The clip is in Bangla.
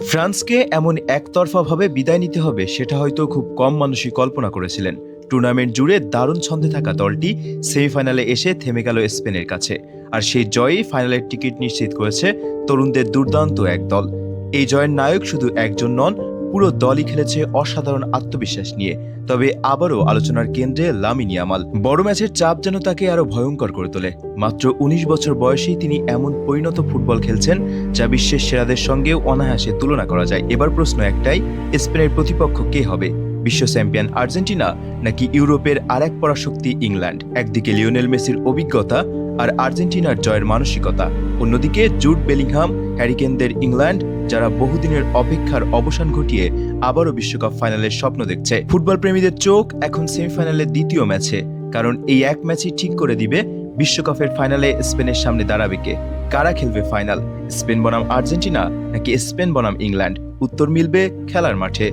ফ্রান্সকে এমন একতরফাভাবে বিদায় নিতে হবে সেটা হয়তো খুব কম মানুষই কল্পনা করেছিলেন। টুর্নামেন্ট জুড়ে দারুণ ছন্দে থাকা দলটি সেমিফাইনালে এসে থেমে গেল স্পেনের কাছে। আর সেই জয়ই ফাইনালের টিকিট নিশ্চিত করেছে তরুণদের দুর্দান্ত এক দল। এই জয়ের নায়ক শুধু একজন নন, পুরো দলই খেলেছে অসাধারণ আত্মবিশ্বাস নিয়ে। তবে আবারও আলোচনার কেন্দ্রে লামিন ইয়ামাল। বড় ম্যাচের চাপ যেন তাকে আরো ভয়ঙ্কর করে তোলে। মাত্র ১৯ বছর বয়সেই তিনি এমন পরিণত ফুটবল খেলছেন যা বিশ্বের সেরাদের সঙ্গেও অনায়াসে তুলনা করা যায়। এবার প্রশ্ন একটাই, স্পেনের প্রতিপক্ষ কে হবে? বিশ্ব চ্যাম্পিয়ন আর্জেন্টিনা নাকি ইউরোপের আরেক পরাশক্তি ইংল্যান্ড? একদিকে লিওনেল মেসির অভিজ্ঞতা আর আর্জেন্টিনার জয়ের মানসিকতা, অন্যদিকে জুড বেলিংহাম, হ্যারিকেনদের ইংল্যান্ড, যারা বহুদিনের অপেক্ষার অবসান ঘটিয়ে আবারও বিশ্বকাপ ফাইনালের স্বপ্ন দেখছে। ফুটবল প্রেমীদের চোখ এখন সেমিফাইনালের দ্বিতীয় ম্যাচে, কারণ এই এক ম্যাচই ঠিক করে দিবে বিশ্বকাপের ফাইনালে স্পেনের সামনে দাঁড়াবে কে। কারা খেলবে ফাইনাল? স্পেন বনাম আর্জেন্টিনা নাকি স্পেন বনাম ইংল্যান্ড? উত্তর মিলবে খেলার মাঠে।